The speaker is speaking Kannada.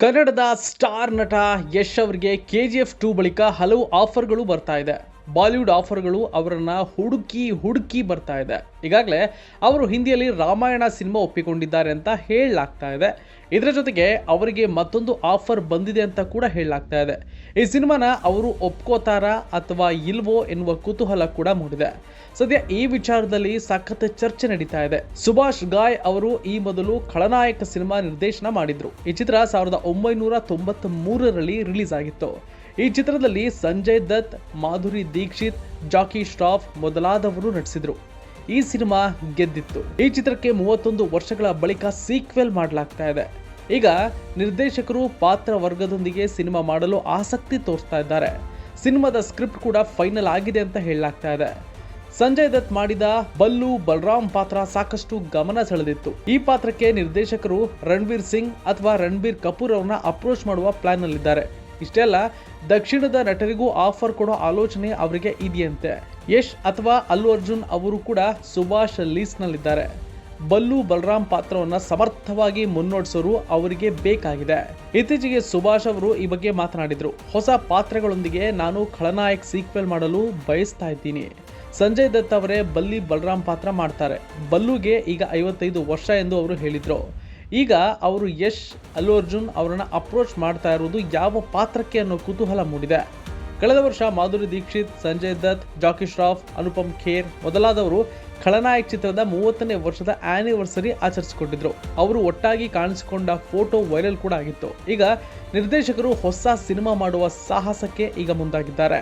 ಕನ್ನಡದ ಸ್ಟಾರ್ ನಟ ಯಶ್ ಅವರಿಗೆ KGF 2 ಬಳಿಕ ಹಲವು ಆಫರ್ಗಳು ಬರ್ತಾ ಇದೆ. ಬಾಲಿವುಡ್ ಆಫರ್ಗಳು ಅವರನ್ನ ಹುಡುಕಿ ಬರ್ತಾ ಇದೆ. ಈಗಾಗಲೇ ಅವರು ಹಿಂದಿಯಲ್ಲಿ ರಾಮಾಯಣ ಸಿನಿಮಾ ಒಪ್ಪಿಕೊಂಡಿದ್ದಾರೆ ಅಂತ ಹೇಳಲಾಗ್ತಾ ಇದೆ. ಇದರ ಜೊತೆಗೆ ಅವರಿಗೆ ಮತ್ತೊಂದು ಆಫರ್ ಬಂದಿದೆ ಅಂತ ಕೂಡ ಹೇಳಲಾಗ್ತಾ ಇದೆ. ಈ ಸಿನಿಮಾನ ಅವರು ಒಪ್ಕೋತಾರಾ ಅಥವಾ ಇಲ್ವೋ ಎನ್ನುವ ಕುತೂಹಲ ಕೂಡ ಮೂಡಿದೆ. ಸದ್ಯ ಈ ವಿಚಾರದಲ್ಲಿ ಸಖತ್ ಚರ್ಚೆ ನಡೀತಾ ಇದೆ. ಸುಭಾಷ್ ಗಾಯ್ ಅವರು ಈ ಮೊದಲು ಖಳನಾಯಕ ಸಿನಿಮಾ ನಿರ್ದೇಶನ ಮಾಡಿದ್ರು. ಈ ಚಿತ್ರ 1993ರಲ್ಲಿ ರಿಲೀಸ್ ಆಗಿತ್ತು. ಈ ಚಿತ್ರದಲ್ಲಿ ಸಂಜಯ್ ದತ್, ಮಾಧುರಿ ದೀಕ್ಷಿತ್, ಜಾಕಿ ಶ್ರಾಫ್ ಮೊದಲಾದವರು ನಟಿಸಿದ್ರು. ಈ ಸಿನಿಮಾ ಗೆದ್ದಿತ್ತು. ಈ ಚಿತ್ರಕ್ಕೆ 31 ವರ್ಷಗಳ ಬಳಿಕ ಸೀಕ್ವೆಲ್ ಮಾಡಲಾಗ್ತಾ ಇದೆ. ಈಗ ನಿರ್ದೇಶಕರು ಪಾತ್ರ ವರ್ಗದೊಂದಿಗೆ ಸಿನಿಮಾ ಮಾಡಲು ಆಸಕ್ತಿ ತೋರಿಸ್ತಾ ಇದ್ದಾರೆ. ಸಿನಿಮಾದ ಸ್ಕ್ರಿಪ್ಟ್ ಕೂಡ ಫೈನಲ್ ಆಗಿದೆ ಅಂತ ಹೇಳಲಾಗ್ತಾ ಇದೆ. ಸಂಜಯ್ ದತ್ ಮಾಡಿದ ಬಲ್ಲು ಬಲರಾಮ್ ಪಾತ್ರ ಸಾಕಷ್ಟು ಗಮನ ಸೆಳೆದಿತ್ತು. ಈ ಪಾತ್ರಕ್ಕೆ ನಿರ್ದೇಶಕರು ರಣವೀರ್ ಸಿಂಗ್ ಅಥವಾ ರಣಬೀರ್ ಕಪೂರ್ ಅವರನ್ನ ಅಪ್ರೋಚ್ ಮಾಡುವ ಪ್ಲಾನ್ ನಲ್ಲಿದ್ದಾರೆ. ಇಷ್ಟೇ ಅಲ್ಲ, ದಕ್ಷಿಣದ ನಟರಿಗೂ ಆಫರ್ ಕೊಡೋ ಆಲೋಚನೆ ಅವರಿಗೆ ಇದೆಯಂತೆ. ಯಶ್ ಅಥವಾ ಅಲ್ಲು ಅರ್ಜುನ್ ಅವರು ಕೂಡ ಸುಭಾಷ್ ಲೀಸ್ನಲ್ಲಿದ್ದಾರೆ. ಬಲ್ಲು ಬಲರಾಮ್ ಪಾತ್ರವನ್ನು ಸಮರ್ಥವಾಗಿ ಮುನ್ನಡೆಸೋರು ಅವರಿಗೆ ಬೇಕಾಗಿದೆ. ಇತ್ತೀಚೆಗೆ ಸುಭಾಷ್ ಅವರು ಈ ಬಗ್ಗೆ ಮಾತನಾಡಿದ್ರು. ಹೊಸ ಪಾತ್ರಗಳೊಂದಿಗೆ ನಾನು ಖಳನಾಯಕ್ ಸೀಕ್ವೆಲ್ ಮಾಡಲು ಬಯಸ್ತಾ ಇದ್ದೀನಿ. ಸಂಜಯ್ ದತ್ ಅವರೇ ಬಲ್ಲಿ ಬಲರಾಮ್ ಪಾತ್ರ ಮಾಡ್ತಾರೆ. ಬಲ್ಲುಗೆ ಈಗ 55 ವರ್ಷ ಎಂದು ಅವರು ಹೇಳಿದ್ರು. ಈಗ ಅವರು ಯಶ್, ಅಲ್ಲು ಅರ್ಜುನ್ ಅವರನ್ನ ಅಪ್ರೋಚ್ ಮಾಡ್ತಾ ಇರುವುದು ಯಾವ ಪಾತ್ರಕ್ಕೆ ಅನ್ನೋ ಕುತೂಹಲ ಮೂಡಿದೆ. ಕಳೆದ ವರ್ಷ ಮಾಧುರಿ ದೀಕ್ಷಿತ್, ಸಂಜಯ್ ದತ್, ಜಾಕಿ ಶ್ರಾಫ್, ಅನುಪಮ್ ಖೇರ್ ಮೊದಲಾದವರು ಖಳನಾಯಕ್ ಚಿತ್ರದ 30ನೇ ವರ್ಷದ ಆನಿವರ್ಸರಿ ಆಚರಿಸಿಕೊಂಡಿದ್ರು. ಅವರು ಒಟ್ಟಾಗಿ ಕಾಣಿಸಿಕೊಂಡ ಫೋಟೋ ವೈರಲ್ ಕೂಡ ಆಗಿತ್ತು. ಈಗ ನಿರ್ದೇಶಕರು ಹೊಸ ಸಿನಿಮಾ ಮಾಡುವ ಸಾಹಸಕ್ಕೆ ಈಗ ಮುಂದಾಗಿದ್ದಾರೆ.